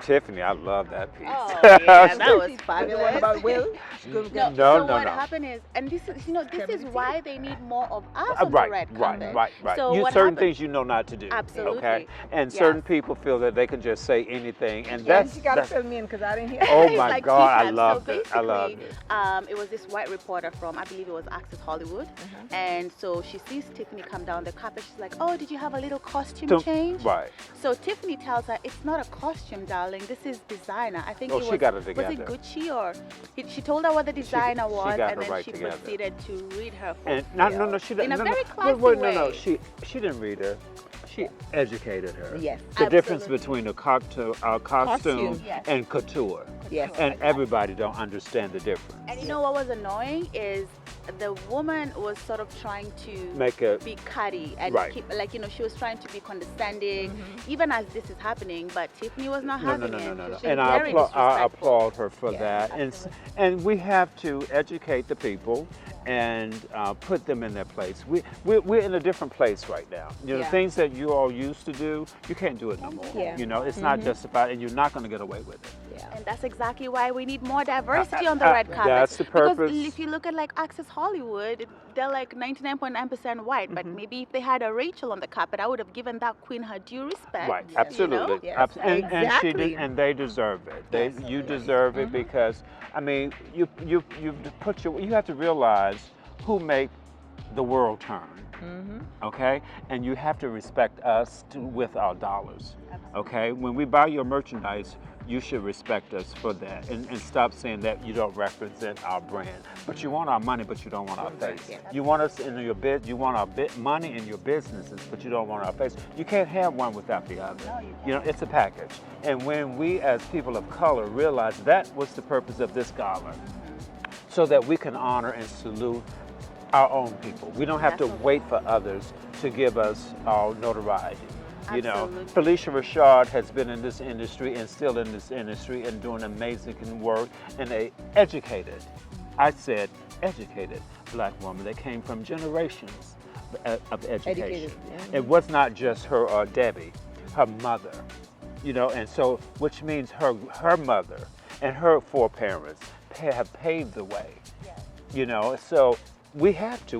Tiffany, I love that piece. Oh yeah, that was The one fabulous. about Will. No, No, so no, what no. happened is, and this is, this is Community. why they need more of us on the Right, red right, carpet. right. So You what certain happened? things you know not to do. Absolutely. Okay, and Yes. certain people feel that they can just say anything, and Yeah, that's you gotta that's. fill me in because I didn't hear. Oh It's my like God, I tea time. loved So it. I loved basically, it. it was this white reporter from, I believe it was Access Hollywood, and so she sees Tiffany come down the carpet. She's like, "Oh, did you have a little costume change?" Right. So Tiffany tells her, "It's not a costume, darling. This is designer. I think Oh, it she was, got it was it together. Gucci or?" She told her what the designer she was, got and her then right she together. proceeded to read her. And no, she didn't. In a no, very no, classy wait, no. way. She didn't read her. She educated her. Yes. The difference Absolutely. between a costume Yes. and couture. Yes. And everybody don't understand the difference. And you know what was annoying is the woman was sort of trying to Make a be catty and Right. keep, like, she was trying to be condescending even as this is happening, but Tiffany was not having it. She was And very I disrespectful. applaud her for Yeah, that. And we have to educate the people and put them in their place. We're in a different place right now. You know, Yeah. things that you all used to do, you can't do it no more. Yeah. You know, it's not justified, and you're not going to get away with it. Yeah. And that's exactly why we need more diversity on the red carpet. That's the purpose. Because if you look at like Access Hollywood, they're like 99.9% white. But maybe if they had a Rachel on the carpet, I would have given that queen her due respect. Right, you know? absolutely. Yes, And she exactly. did, and they deserve it. You deserve it because I mean, you have to realize who make the world turn. Okay, and you have to respect us with our dollars. Okay, when we buy your merchandise, you should respect us for that, and stop saying that you don't represent our brand. But you want our money, but you don't want our face. You want us in your bid. You want our money in your businesses, but you don't want our face. You can't have one without the other. You know, it's a package. And when we, as people of color, realize that was the purpose of this gala, so that we can honor and salute our own people. We don't have to wait for others to give us our notoriety. You know, Absolutely. Felicia Rashad has been in this industry and still in this industry and doing amazing work, and educated black woman that came from generations of education. Educated, yeah. It was not just her or Debbie, her mother, you know, and so, which means her mother and her foreparents have paved the way, you know, so we have to,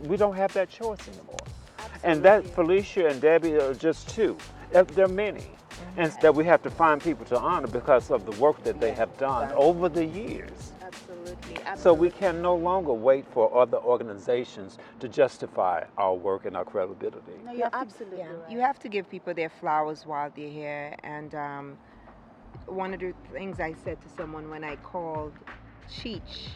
we don't have that choice anymore. And that Felicia and Debbie are just two. There are many. And that we have to find people to honor because of the work that they have done over the years. Absolutely. So we can no longer wait for other organizations to justify our work and our credibility. No, You you're have to- absolutely yeah. right. You have to give people their flowers while they're here. And one of the things I said to someone when I called Cheech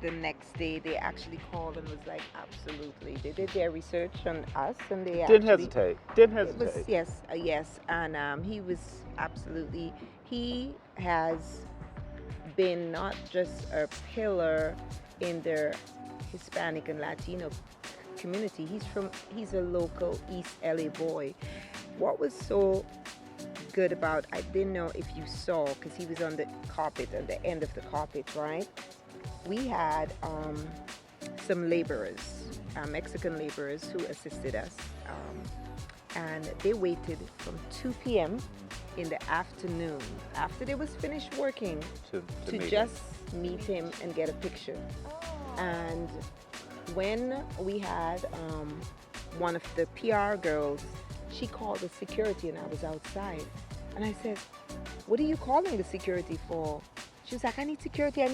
the next day, they actually called and was like, absolutely. They did their research on us, and they Didn't actually, hesitate. Didn't It was, hesitate. yes, and he was absolutely. He has been not just a pillar in the Hispanic and Latino community. He's a local East LA boy. What was so good about, I didn't know if you saw, because he was on the carpet, at the end of the carpet, right? We had some laborers, Mexican laborers, who assisted us, and they waited from 2 p.m. in the afternoon, after they was finished working, To meet just meet him and get a picture. And when we had one of the PR girls, she called the security, and I was outside, and I said, "What are you calling the security for?" She was like, I need security. And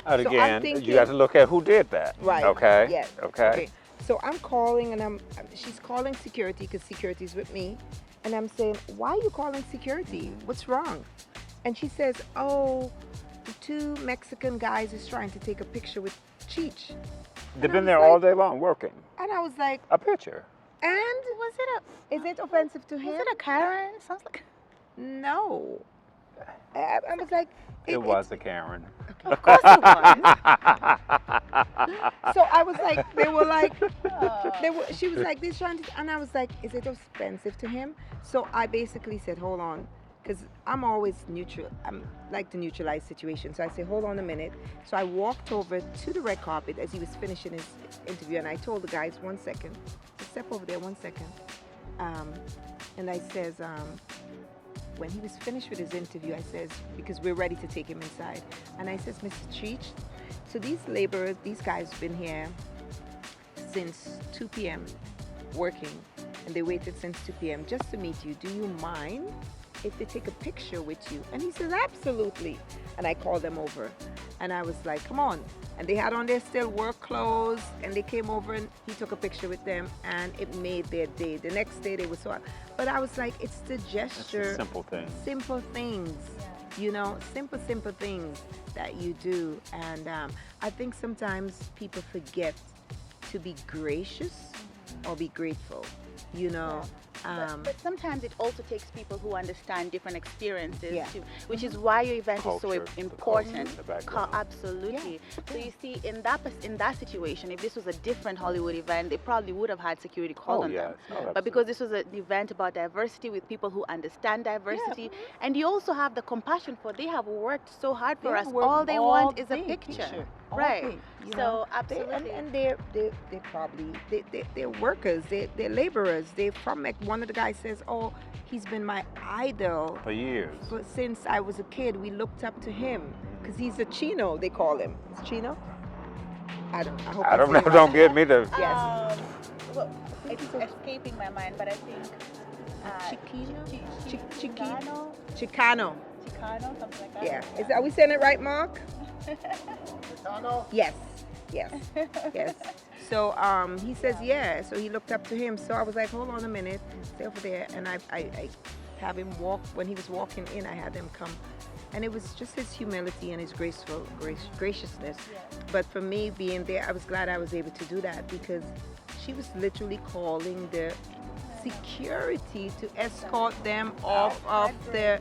So I'm again, thinking- you have to look at who did that. Right. Okay. Yes. Okay. So I'm calling, and she's calling security because security's with me, and I'm saying, why are you calling security? What's wrong? And she says, oh, the two Mexican guys is trying to take a picture with Cheech. They've I been was there like- all day long working. And I was like, A picture. and Was it is it offensive to was him? it a Karen? Sounds like. No. I was like, It was a Karen. Of course it was. So I was like, they were like, she was like, they're trying to, and I was like, is it offensive to him? So I basically said, hold on, because I'm always neutral. I'm like to neutralize situations. So I said, hold on a minute. So I walked over to the red carpet as he was finishing his interview, and I told the guys, 1 second, just step over there 1 second. And I says, when he was finished with his interview, I says, because we're ready to take him inside, and I says, Mr. Cheech, so these laborers, these guys have been here since 2 p.m. working, and they waited since 2 p.m. just to meet you. Do you mind if they take a picture with you? And he says, absolutely. And I called them over, and I was like, come on. And they had on their still work clothes, and they came over, and he took a picture with them, and it made their day. The next day they were so, but I was like, it's the gesture. It's a simple thing. Simple things, you know, simple things that you do. And I think sometimes people forget to be gracious or be grateful, you know. But sometimes it also takes people who understand different experiences, Yeah. too, which is why your event is so Culture, the important. culture, the background. Absolutely. So you see, in that situation, if this was a different Hollywood event, they probably would have had security called on them. But because this was an event about diversity with people who understand diversity, and you also have the compassion for, they have worked so hard for us. All they want is a picture. Right. Day, you So know. absolutely. And they're probably they're workers. They're laborers. They're from, like, one of the guys says, oh, he's been my idol For years. but since I was a kid. We looked up to him because he's a Chino, they call him. It's Chino? I hope I don't said know. it right. Don't get me to. Yes. Well, it's escaping my mind, but I think Chicano? Chicano, something like that. Yeah. Are we saying it right, Mark? Yes. Yes. So he says, yeah. So he looked up to him. So I was like, hold on a minute, stay over there. And I have him walk. When he was walking in, I had him come. And it was just his humility and his graciousness. But for me being there, I was glad I was able to do that, because she was literally calling the security to escort them off of their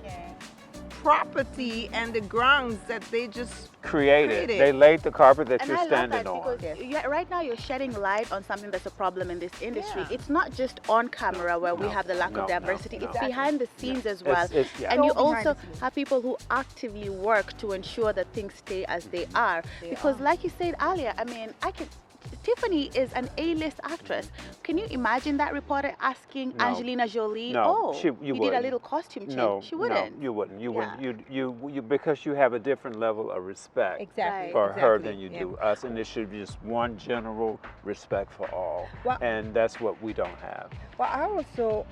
property and the grounds that they just Created. They laid the carpet that And you're I love standing that on. because right now you're shedding light on something that's a problem in this industry. Yeah. It's not just on camera where we have the lack of diversity. It's behind the scenes as well. And So you behind also the scenes. have people who actively work to ensure that things stay as they are. Because like you said earlier, I mean, Tiffany is an A-list actress. Can you imagine that reporter asking No. Angelina Jolie, No, you did a wouldn't. little costume change? No, She wouldn't. No, you wouldn't. You Yeah. wouldn't. You because you have a different level of respect Exactly. for her than exactly, you yeah. do us, and there should be just one general respect for all, Well- and that's what we don't have. Well, I also,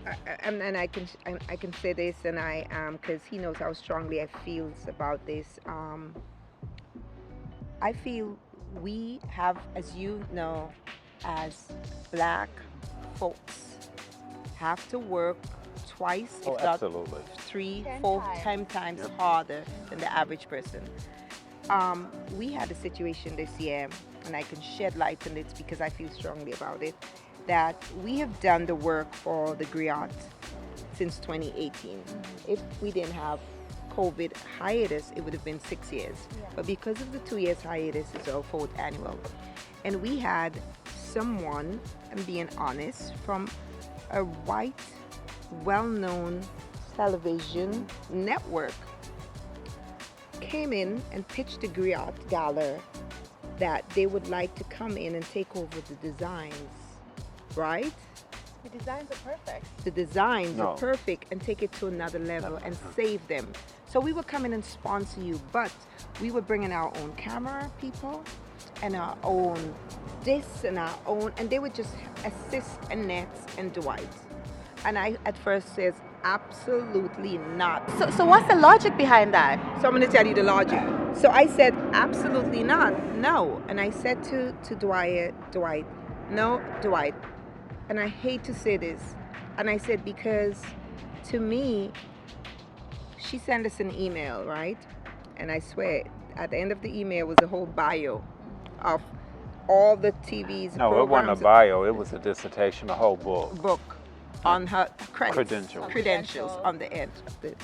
and I can say this, and I because he knows how strongly I feel about this. I feel we have, as you know, as black folks, have to work twice, Oh, if not absolutely. 3, 10 4, times. 10 times Yep. harder than the average person. We had a situation this year, and I can shed light on it because I feel strongly about it, that we have done the work for the Griot since 2018. If we didn't have COVID hiatus, it would have been 6 years. But because of the 2 years hiatus, it's our 4th annual. And we had someone, I'm being honest, from a white, well-known television network came in and pitched the Griot Gala that they would like to come in and take over the designs, right? The designs are perfect. The designs No. are perfect and take it to another level and save them. So we would come in and sponsor you, but we were bringing our own camera people and our own this and our own, and they would just assist Annette and Dwight. And I at first says, absolutely not. So what's the logic behind that? So I'm going to tell you the logic. So I said, absolutely not, no. And I said to Dwight, no, Dwight. And I hate to say this. And I said, because to me, she sent us an email, right? And I swear, at the end of the email was a whole bio of all the TV's No, it wasn't a programs, bio. It was a dissertation, a whole book. on her credits, Credentials. on the end of it.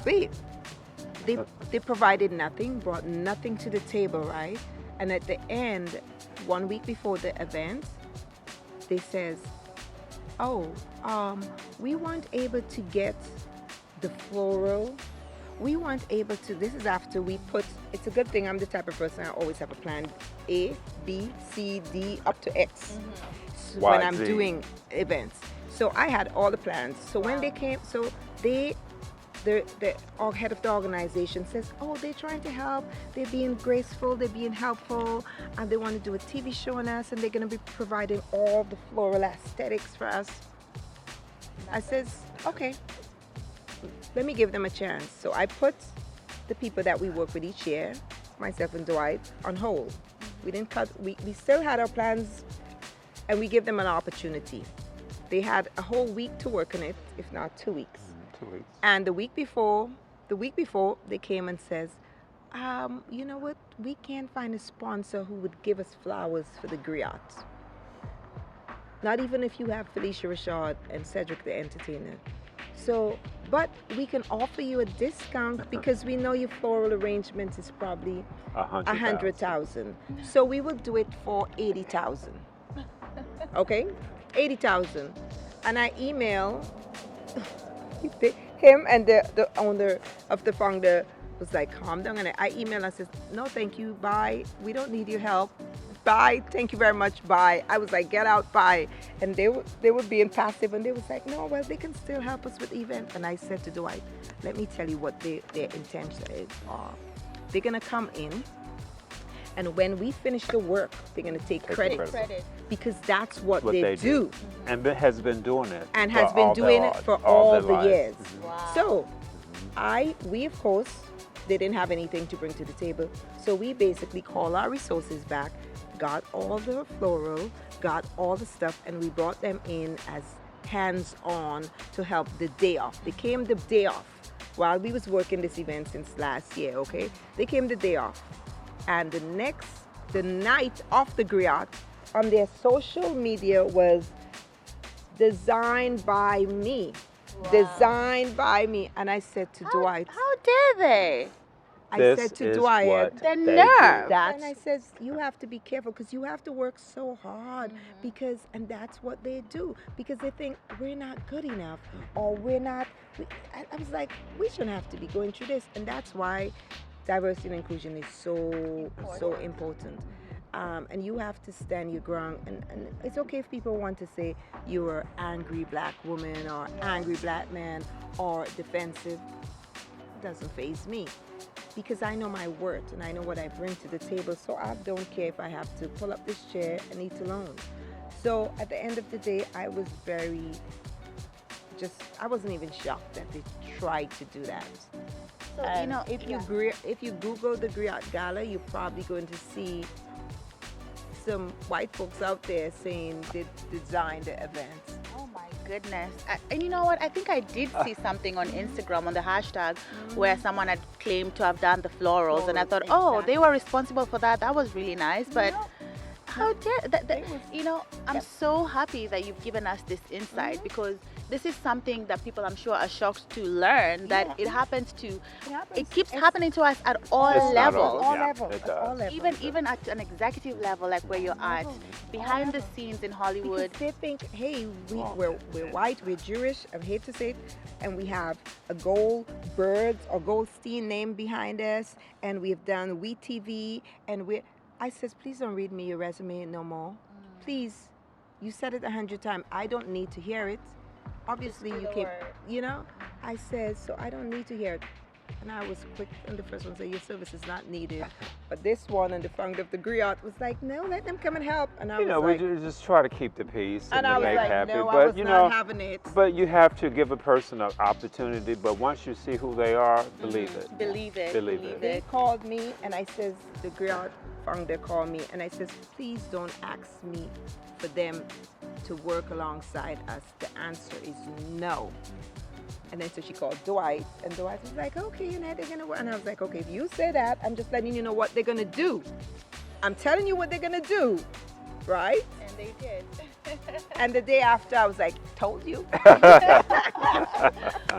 Wait, they provided nothing, brought nothing to the table, right? And at the end, 1 week before the event, they says, oh, we weren't able to get the floral. We weren't able to, this is after we put, it's a good thing I'm the type of person I always have a plan A, B, C, D, up to X when I'm YZ. doing events. So I had all the plans. So when they came, so the head of the organization says, oh, they're trying to help, they're being graceful, they're being helpful, and they want to do a TV show on us, and they're going to be providing all the floral aesthetics for us. I says, okay, let me give them a chance. So I put the people that we work with each year, myself and Dwight, on hold. We didn't cut, we still had our plans, and we give them an opportunity. They had a whole week to work on it, if not 2 weeks. 2 weeks. And the week before, they came and says, you know what? We can't find a sponsor who would give us flowers for the griot. Not even if you have Felicia Rashad and Cedric the Entertainer. So, but we can offer you a discount because we know your floral arrangement is probably 100,000. So we will do it for 80,000. Okay, 80,000. And I email him, and the owner of the founder was like, calm down. And I emailed and I said, no, thank you, bye. We don't need your help. Bye, thank you very much, bye. I was like, get out, bye. And they were being passive, and they was like, no, well, they can still help us with the event. And I said to Dwight, let me tell you what their intentions are. They're gonna come in, and when we finish the work, they're gonna take credit. Because that's what they do. And has been doing it. And has been doing it for all the years. Wow. So we of course, they didn't have anything to bring to the table. So we basically called our resources back, got all the floral, got all the stuff, and we brought them in as hands-on to help the day off. They came the day off while we was working this event since last year, okay? They came the day off. And the night of the griot, on their social media was designed by me. Wow. Designed by me. And I said to Dwight, how dare they? I said to Dwight, the nerve. and I says, you have to be careful because you have to work so hard and that's what they do, because they think we're not good enough or we're not. I was like, we shouldn't have to be going through this, and that's why diversity and inclusion is so important. And you have to stand your ground, and it's okay if people want to say you're an angry black woman or angry black man or defensive. It doesn't faze me, because I know my worth and I know what I bring to the table, so I don't care if I have to pull up this chair and eat alone. So at the end of the day, I was I wasn't even shocked that they tried to do that. So, if you Google the Griot Gala, you're probably going to see some white folks out there saying they designed the event. Oh my goodness. And you know what? I think I did see something on Instagram on the hashtag where someone had claimed to have done the florals, and I thought, oh, they were responsible for that. That was really nice. But how dare I'm so happy that you've given us this insight, because this is something that people, I'm sure, are shocked to learn, that it happens. It keeps happening to us at all levels. Even at an executive level, like where you're at, behind the scenes in Hollywood. Because they think, hey, we're white, we're Jewish, I hate to say it, and we have a gold bird or Goldstein name behind us, and we've done WeTV, and I says, please don't read me your resume no more. Please, you said it 100 times. I don't need to hear it. Obviously, you came, I said, so I don't need to hear it. And I was quick on the first one, say your service is not needed. But this one, and the founder of the Griot was like, no, let them come and help. And I was like, we just try to keep the peace and I was make like, happy. no, But I was not having it. But you have to give a person an opportunity. But once you see who they are, believe it. Believe it. They called me, and I says, the Griot founder called me, and I says, please don't ask me for them to work alongside us. The answer is no. And then so she called Dwight, and Dwight was like, okay, Annette, they're gonna work. And I was like, okay, if you say that, I'm just letting you know what they're gonna do. I'm telling you what they're gonna do, right? And they did. And the day after, I was like, told you.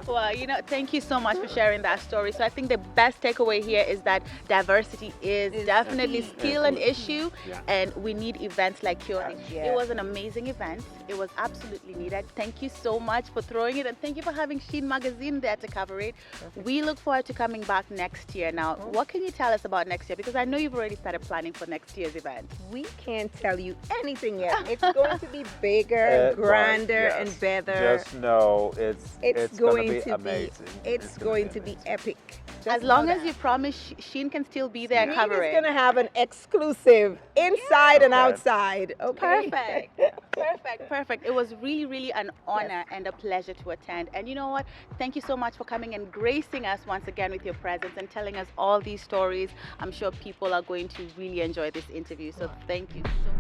Well, thank you so much for sharing that story. So I think the best takeaway here is that diversity is definitely still an issue, and we need events like yours. It was an amazing event. It was absolutely needed. Thank you so much for throwing it, and thank you for having Sheen Magazine there to cover it. We look forward to coming back next year. Now, what can you tell us about next year? Because I know you've already started planning for next year's event. We can't tell you anything yet. It's going to be bigger, grander, and better. Just know it's going to be amazing. It's going to be epic. As long as you promise Sheen can still be there covering. Sheen is going to have an exclusive inside and outside. Okay. Perfect. It was really, really an honor and a pleasure to attend. And you know what? Thank you so much for coming and gracing us once again with your presence and telling us all these stories. I'm sure people are going to really enjoy this interview. So thank you so much.